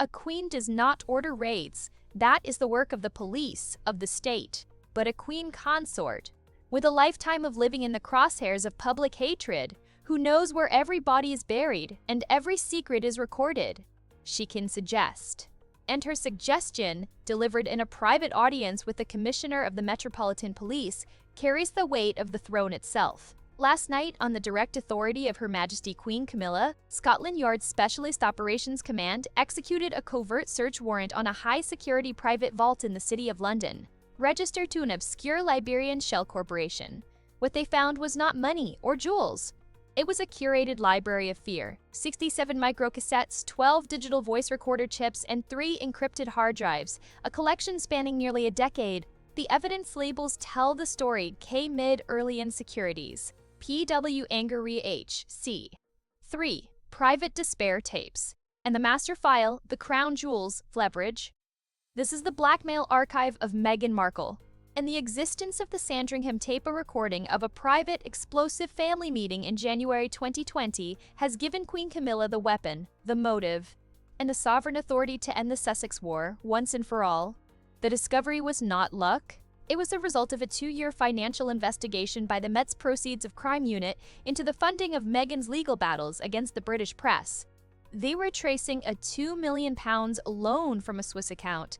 A queen does not order raids. That is the work of the police, of the state. But a queen consort, with a lifetime of living in the crosshairs of public hatred, who knows where every body is buried and every secret is recorded, she can suggest. And her suggestion, delivered in a private audience with the Commissioner of the Metropolitan Police, carries the weight of the throne itself. Last night, on the direct authority of Her Majesty Queen Camilla, Scotland Yard's Specialist Operations Command executed a covert search warrant on a high-security private vault in the City of London, registered to an obscure Liberian shell corporation. What they found was not money or jewels. It was a curated library of fear: 67 microcassettes, 12 digital voice recorder chips, and 3 encrypted hard drives, a collection spanning nearly a decade. The evidence labels tell the story: K mid early insecurities, PW Angry HC. 3. Private despair tapes. And the master file, the crown jewels, leverage. This is the blackmail archive of Meghan Markle, and the existence of the Sandringham tape, a recording of a private, explosive family meeting in January 2020, has given Queen Camilla the weapon, the motive, and the sovereign authority to end the Sussex War, once and for all. The discovery was not luck. It was the result of a 2-year financial investigation by the Met's Proceeds of Crime Unit into the funding of Meghan's legal battles against the British press. They were tracing a £2 million loan from a Swiss account.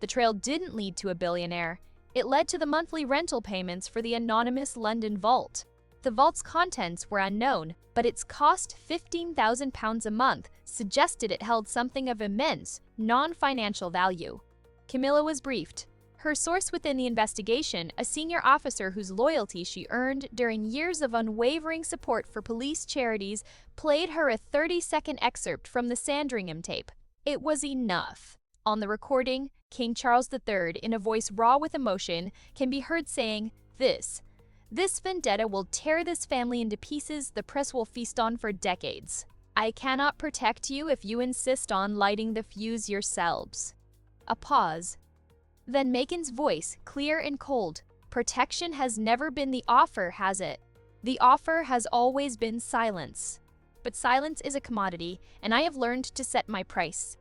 The trail didn't lead to a billionaire. It led to the monthly rental payments for the anonymous London vault. The vault's contents were unknown, but its cost £15,000 a month suggested it held something of immense, non-financial value. Camilla was briefed. Her source within the investigation, a senior officer whose loyalty she earned during years of unwavering support for police charities, played her a 30-second excerpt from the Sandringham tape. It was enough. On the recording, King Charles III, in a voice raw with emotion, can be heard saying, This vendetta will tear this family into pieces the press will feast on for decades. I cannot protect you if you insist on lighting the fuse yourselves." A pause. Then Meghan's voice, clear and cold. "Protection has never been the offer, has it? The offer has always been silence. But silence is a commodity, and I have learned to set my price."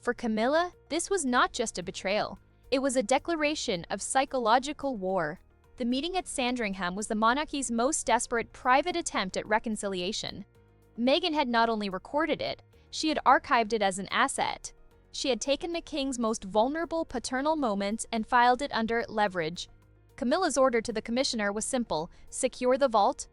For Camilla, this was not just a betrayal. It was a declaration of psychological war. The meeting at Sandringham was the monarchy's most desperate private attempt at reconciliation. Meghan had not only recorded it, she had archived it as an asset. She had taken the king's most vulnerable paternal moments and filed it under leverage. Camilla's order to the commissioner was simple: secure the vault.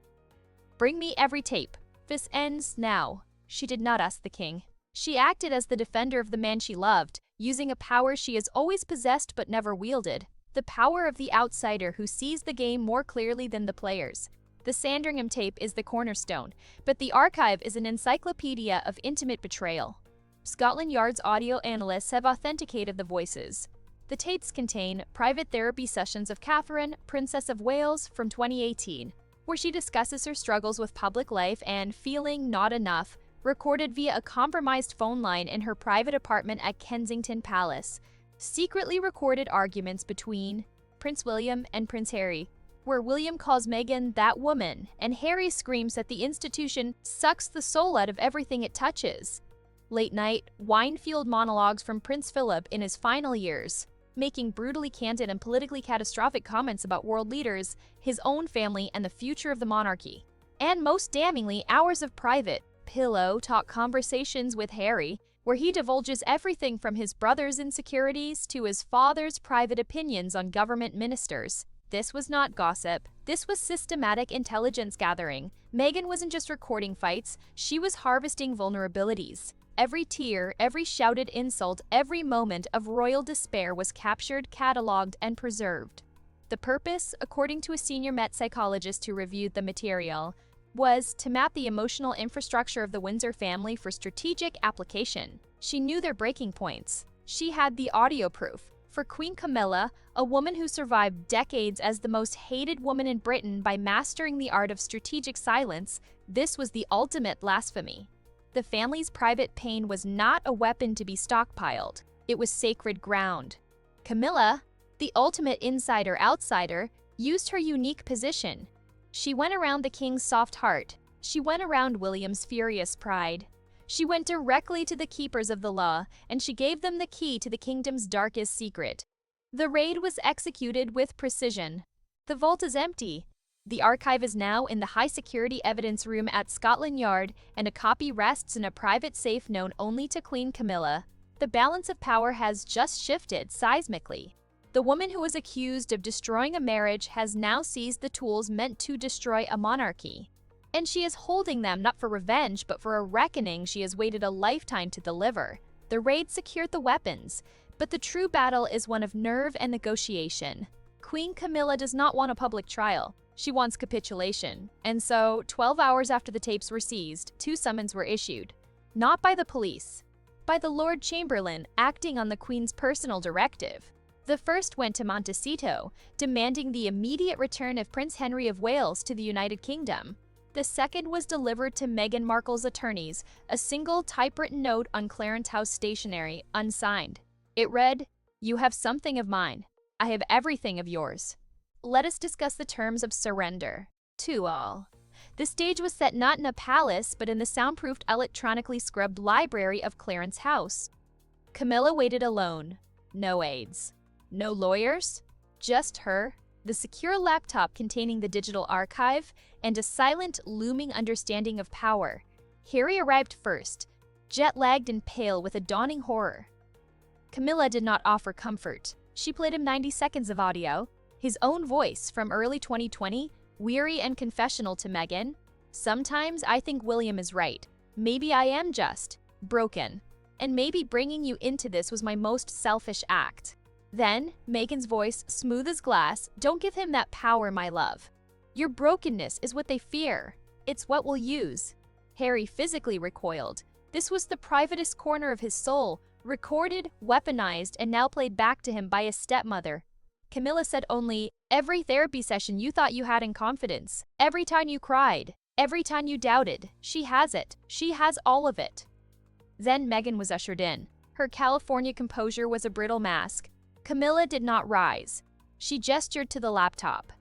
Bring me every tape. This ends now. She did not ask the king. She acted as the defender of the man she loved, using a power she has always possessed but never wielded: the power of the outsider who sees the game more clearly than the players. The Sandringham tape is the cornerstone, but the archive is an encyclopedia of intimate betrayal. Scotland Yard's audio analysts have authenticated the voices. The tapes contain private therapy sessions of Catherine, Princess of Wales, from 2018, where she discusses her struggles with public life and feeling not enough, recorded via a compromised phone line in her private apartment at Kensington Palace. Secretly recorded arguments between Prince William and Prince Harry, where William calls Meghan "that woman," and Harry screams that the institution sucks the soul out of everything it touches. Late-night, wine-fueled monologues from Prince Philip in his final years, making brutally candid and politically catastrophic comments about world leaders, his own family, and the future of the monarchy. And most damningly, hours of private, pillow-talk conversations with Harry, where he divulges everything from his brother's insecurities to his father's private opinions on government ministers. This was not gossip. This was systematic intelligence gathering. Meghan wasn't just recording fights, she was harvesting vulnerabilities. Every tear, every shouted insult, every moment of royal despair was captured, catalogued, and preserved. The purpose, according to a senior Met psychologist who reviewed the material, was to map the emotional infrastructure of the Windsor family for strategic application. She knew their breaking points. She had the audio proof. For Queen Camilla, a woman who survived decades as the most hated woman in Britain by mastering the art of strategic silence, this was the ultimate blasphemy. The family's private pain was not a weapon to be stockpiled. It was sacred ground. Camilla, the ultimate insider-outsider, used her unique position. She went around the king's soft heart. She went around William's furious pride. She went directly to the keepers of the law, and she gave them the key to the kingdom's darkest secret. The raid was executed with precision. The vault is empty. The archive is now in the high-security evidence room at Scotland Yard, and a copy rests in a private safe known only to Queen Camilla. The balance of power has just shifted seismically. The woman who was accused of destroying a marriage has now seized the tools meant to destroy a monarchy. And she is holding them not for revenge, but for a reckoning she has waited a lifetime to deliver. The raid secured the weapons, but the true battle is one of nerve and negotiation. Queen Camilla does not want a public trial. She wants capitulation. And so, 12 hours after the tapes were seized, 2 summons were issued. Not by the police, by the Lord Chamberlain acting on the Queen's personal directive. The first went to Montecito, demanding the immediate return of Prince Henry of Wales to the United Kingdom. The second was delivered to Meghan Markle's attorneys, a single typewritten note on Clarence House stationery, unsigned. It read, "You have something of mine. I have everything of yours. Let us discuss the terms of surrender. To all." The stage was set not in a palace, but in the soundproofed, electronically scrubbed library of Clarence House. Camilla waited alone. No aides. No lawyers. Just her, the secure laptop containing the digital archive, and a silent, looming understanding of power. Harry arrived first, jet-lagged and pale with a dawning horror. Camilla did not offer comfort. She played him 90 seconds of audio, his own voice from early 2020, weary and confessional to Meghan. "Sometimes I think William is right. Maybe I am just broken. And maybe bringing you into this was my most selfish act." Then, Meghan's voice, smooth as glass, "Don't give him that power, my love. Your brokenness is what they fear. It's what we'll use." Harry physically recoiled. This was the privatest corner of his soul, recorded, weaponized, and now played back to him by his stepmother. Camilla said only, "Every therapy session you thought you had in confidence, every time you cried, every time you doubted, she has it. She has all of it." Then Meghan was ushered in. Her California composure was a brittle mask. Camilla did not rise. She gestured to the laptop.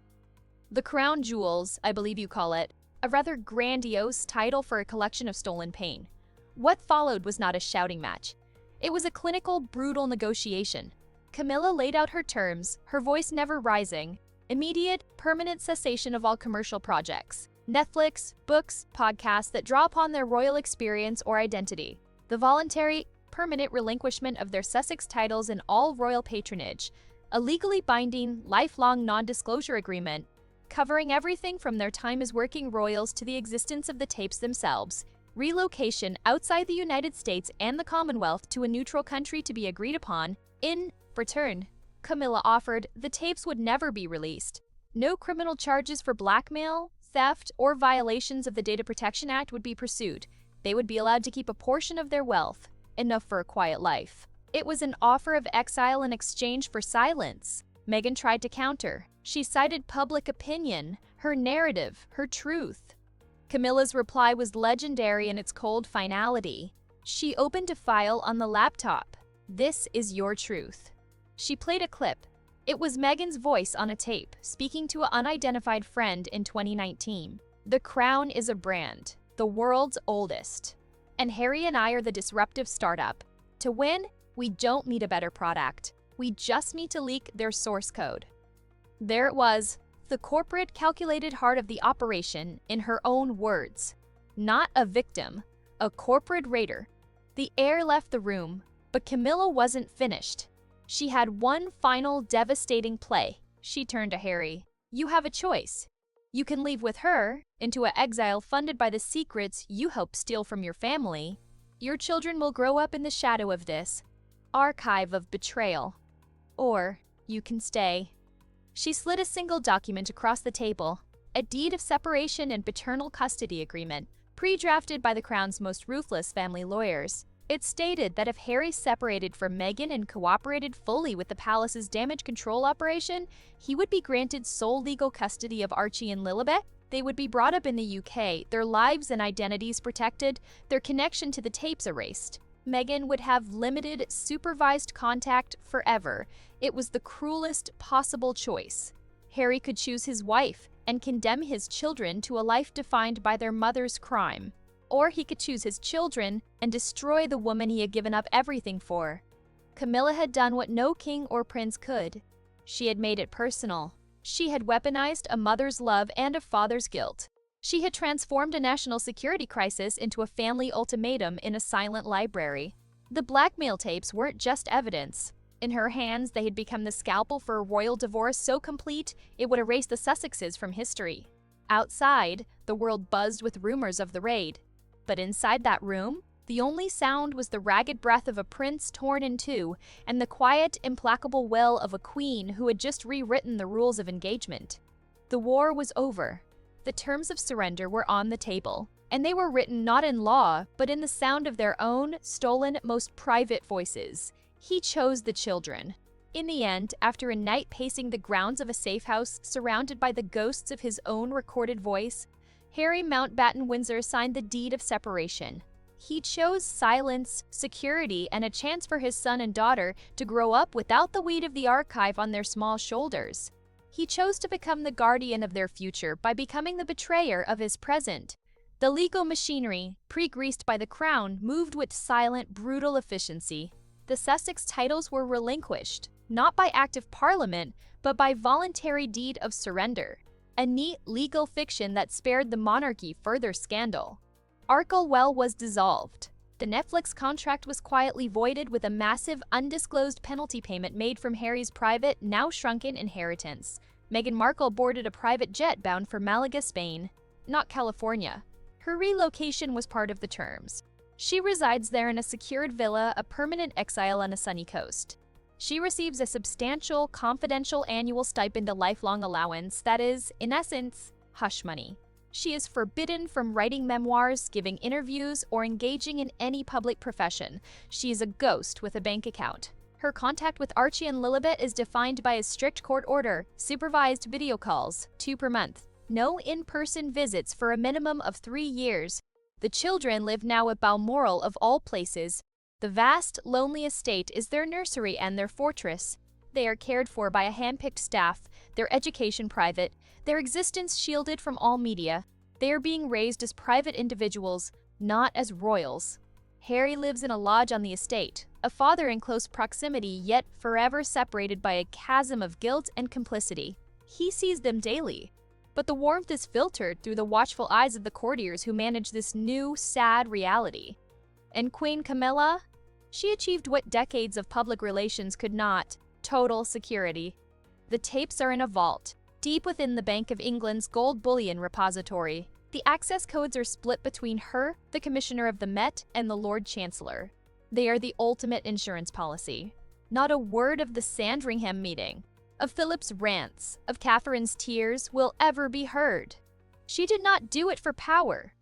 "The crown jewels, I believe you call it, a rather grandiose title for a collection of stolen pain." What followed was not a shouting match. It was a clinical, brutal negotiation. Camilla laid out her terms, her voice never rising. Immediate, permanent cessation of all commercial projects. Netflix, books, podcasts that draw upon their royal experience or identity. The voluntary, permanent relinquishment of their Sussex titles and all royal patronage. A legally binding, lifelong non-disclosure agreement, covering everything from their time as working royals to the existence of the tapes themselves. Relocation outside the United States and the Commonwealth to a neutral country to be agreed upon. In return, Camilla offered, the tapes would never be released. No criminal charges for blackmail, theft, or violations of the Data Protection Act would be pursued. They would be allowed to keep a portion of their wealth, enough for a quiet life. It was an offer of exile in exchange for silence. Meghan tried to counter. She cited public opinion, her narrative, her truth. Camilla's reply was legendary in its cold finality. She opened a file on the laptop. "This is your truth." She played a clip. It was Meghan's voice on a tape, speaking to an unidentified friend in 2019. "The crown is a brand, the world's oldest. And Harry and I are the disruptive startup. To win, we don't need a better product. We just need to leak their source code." There it was, the corporate, calculated heart of the operation, in her own words. Not a victim, a corporate raider. The air left the room, but Camilla wasn't finished. She had one final devastating play. She turned to Harry. "You have a choice. You can leave with her, into an exile funded by the secrets you helped steal from your family. Your children will grow up in the shadow of this archive of betrayal. Or you can stay." She slid a single document across the table, a deed of separation and paternal custody agreement, pre-drafted by the Crown's most ruthless family lawyers. It stated that if Harry separated from Meghan and cooperated fully with the palace's damage control operation, he would be granted sole legal custody of Archie and Lilibet. They would be brought up in the UK, their lives and identities protected, their connection to the tapes erased. Meghan would have limited, supervised contact forever. It was the cruelest possible choice. Harry could choose his wife and condemn his children to a life defined by their mother's crime. Or he could choose his children and destroy the woman he had given up everything for. Camilla had done what no king or prince could. She had made it personal. She had weaponized a mother's love and a father's guilt. She had transformed a national security crisis into a family ultimatum in a silent library. The blackmail tapes weren't just evidence. In her hands, they had become the scalpel for a royal divorce so complete it would erase the Sussexes from history. Outside, the world buzzed with rumors of the raid. But inside that room, the only sound was the ragged breath of a prince torn in two and the quiet, implacable wail of a queen who had just rewritten the rules of engagement. The war was over. The terms of surrender were on the table, and they were written not in law, but in the sound of their own, stolen, most private voices. He chose the children. In the end, after a night pacing the grounds of a safe house surrounded by the ghosts of his own recorded voice, Harry Mountbatten Windsor signed the deed of separation. He chose silence, security, and a chance for his son and daughter to grow up without the weight of the archive on their small shoulders. He chose to become the guardian of their future by becoming the betrayer of his present. The legal machinery, pre-greased by the crown, moved with silent, brutal efficiency. The Sussex titles were relinquished, not by act of parliament, but by voluntary deed of surrender, a neat legal fiction that spared the monarchy further scandal. Arkle was dissolved. The Netflix contract was quietly voided with a massive, undisclosed penalty payment made from Harry's private, now shrunken inheritance. Meghan Markle boarded a private jet bound for Malaga, Spain, not California. Her relocation was part of the terms. She resides there in a secured villa, a permanent exile on a sunny coast. She receives a substantial, confidential annual stipend, a lifelong allowance that is, in essence, hush money. She is forbidden from writing memoirs, giving interviews, or engaging in any public profession. She is a ghost with a bank account. Her contact with Archie and Lilibet is defined by a strict court order, supervised video calls, 2 per month. No in-person visits for a minimum of 3 years. The children live now at Balmoral of all places. The vast, lonely estate is their nursery and their fortress. They are cared for by a hand-picked staff, their education private, their existence shielded from all media. They are being raised as private individuals, not as royals. Harry lives in a lodge on the estate, a father in close proximity yet forever separated by a chasm of guilt and complicity. He sees them daily, but the warmth is filtered through the watchful eyes of the courtiers who manage this new, sad reality. And Queen Camilla? She achieved what decades of public relations could not: total security. The tapes are in a vault, deep within the Bank of England's gold bullion repository. The access codes are split between her, the Commissioner of the Met, and the Lord Chancellor. They are the ultimate insurance policy. Not a word of the Sandringham meeting, of Philip's rants, of Catherine's tears will ever be heard. She did not do it for power.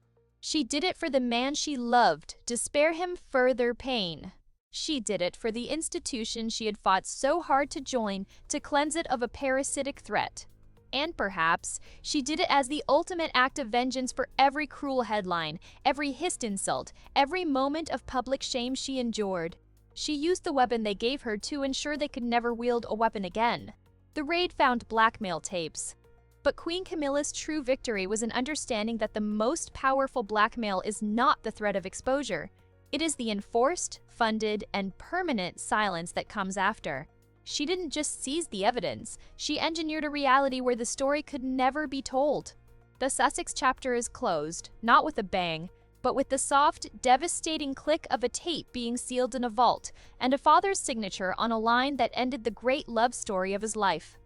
She did it for the man she loved, to spare him further pain. She did it for the institution she had fought so hard to join, to cleanse it of a parasitic threat. And perhaps she did it as the ultimate act of vengeance for every cruel headline, every hissed insult, every moment of public shame she endured. She used the weapon they gave her to ensure they could never wield a weapon again. The raid found blackmail tapes. But Queen Camilla's true victory was an understanding that the most powerful blackmail is not the threat of exposure. It is the enforced, funded, and permanent silence that comes after. She didn't just seize the evidence, she engineered a reality where the story could never be told. The Sussex chapter is closed, not with a bang, but with the soft, devastating click of a tape being sealed in a vault, and a father's signature on a line that ended the great love story of his life.